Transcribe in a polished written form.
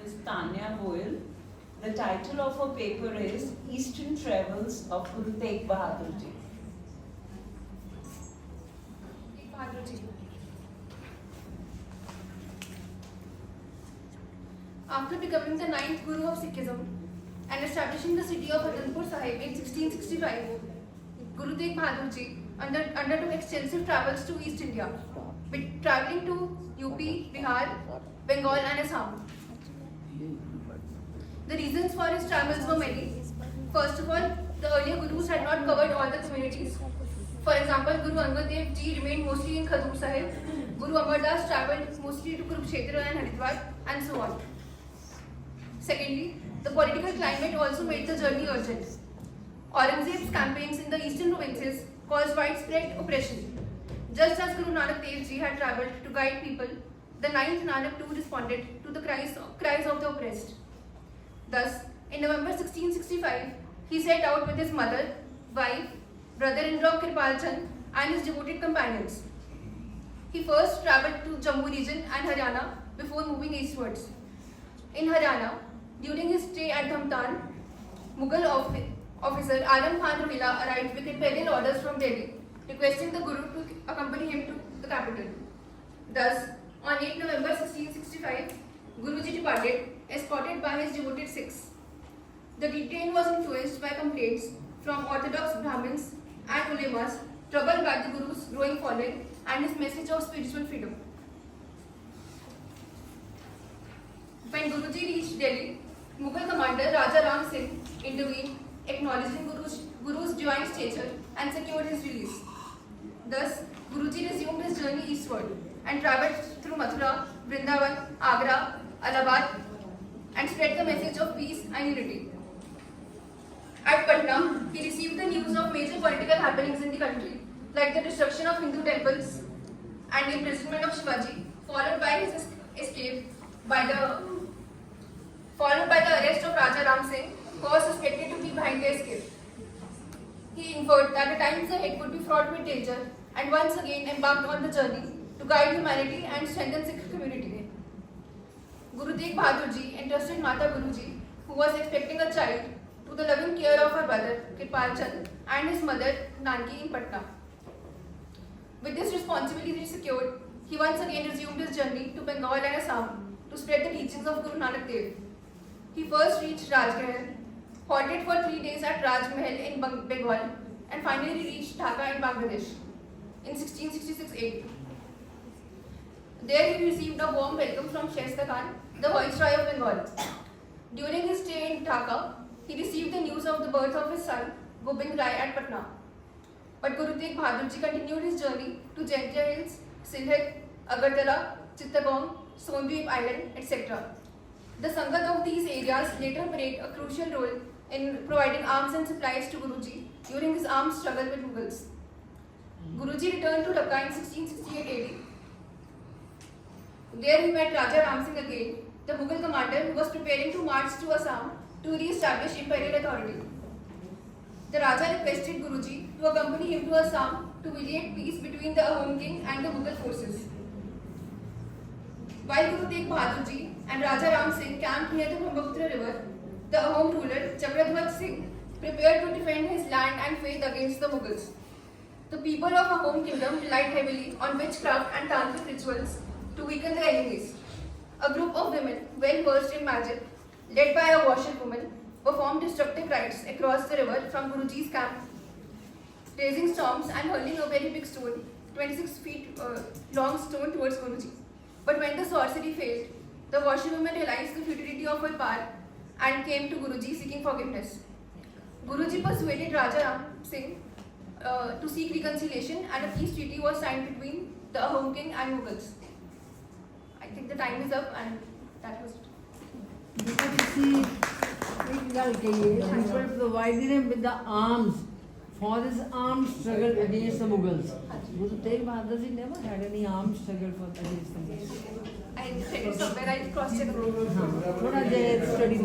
is Tanya Goyal. The title of her paper is Eastern Travels of Guru Tegh Bahadur Ji. After becoming the ninth Guru of Sikhism and establishing the city of Anandpur Sahib in 1665, Guru Tegh Bahadur Ji undertook extensive travels to East India, traveling to UP, Bihar, Bengal and Assam. The reasons for his travels were many. First of all, the earlier Gurus had not covered all the communities. For example, Guru Angad Dev Ji remained mostly in Khadur Sahib, Guru Amar Das travelled mostly to Kurukshetra and Haridwar, and so on. Secondly, the political climate also made the journey urgent. Aurangzeb's campaigns in the eastern provinces caused widespread oppression. Just as Guru Nanak Dev Ji had travelled to guide people, the ninth Nanak too responded to the cries of the oppressed. Thus, in November 1665, he set out with his mother, wife, brother-in-law Kirpal Chand and his devoted companions. He first travelled to Jammu region and Haryana before moving eastwards. In Haryana, during his stay at Dhamtan, Mughal officer Alam Khan Ramila arrived with imperial orders from Delhi, requesting the Guru to accompany him to the capital. Thus, on 8 November 1665, Guruji departed, escorted by his devoted Sikhs. The train was influenced by complaints from orthodox Brahmins and ulemas troubled by the Guru's growing following and his message of spiritual freedom. When Guruji reached Delhi, Mughal commander Raja Ram Singh intervened, acknowledging Guru's divine stature and secured his release. Thus, Guruji resumed his journey eastward and travelled through Mathura, Vrindavan, Agra, Allahabad and spread the message of peace and unity. At Patna, he received the news of major political happenings in the country, like the destruction of Hindu temples and the imprisonment of Shivaji, followed by his escape followed by the arrest of Raja Ram Singh, who was suspected to be behind the escape. He inferred that the times ahead would be fraught with danger and once again embarked on the journey to guide humanity and strengthen Sikh community. Guru Tegh Bahadur Ji entrusted Mata Guruji, who was expecting a child, to the loving care of her brother Kirpal Chand and his mother Nanki in Patna. With this responsibility secured, he once again resumed his journey to Bengal and Assam to spread the teachings of Guru Nanak Dev. He first reached Rajgahar, halted for 3 days at Raj Mahal in Bengal, and finally reached Dhaka in Bangladesh in 1666-8. There he received a warm welcome from Shaista Khan, the Viceroy of Bengal. During his stay in Dhaka, he received the news of the birth of his son, Gobind Rai at Patna. But Guru Tegh Bahadur Ji continued his journey to Jaintia Hills, Sylhet, Agartala, Chittagong, Sondweep Island, etc. The Sangat of these areas later played a crucial role in providing arms and supplies to Guruji during his armed struggle with Mughals. Guruji returned to Dhaka in 1668 AD. There he met Raja Ram Singh again, the Mughal commander who was preparing to march to Assam to re-establish imperial authority. The Raja requested Guruji to accompany him to Assam to mediate peace between the Ahom king and the Mughal forces. While Guru Tegh Bahadur Ji and Raja Ram Singh camped near the Brahmaputra river, the Ahom ruler Chakradhwaj Singh prepared to defend his land and faith against the Mughals. The people of Ahom kingdom relied heavily on witchcraft and tantric rituals to weaken their enemies. A group of women well versed in magic, led by a washerwoman, performed destructive rites across the river from Guruji's camp, raising storms and hurling a very big stone, 26 feet long stone towards Guruji. But when the sorcery failed, the washerwoman realized the futility of her power and came to Guruji seeking forgiveness. Guruji persuaded Raja Ram Singh to seek reconciliation, and a peace treaty was signed between the Ahom king and Mughals. I think the time is up, and that was it. People provided him with the arms for his armed struggle against the Mughals. Guru Tegh Bahadur Ji never had any armed struggle against the Mughals. I read it somewhere, I cross-checked. थोड़ा study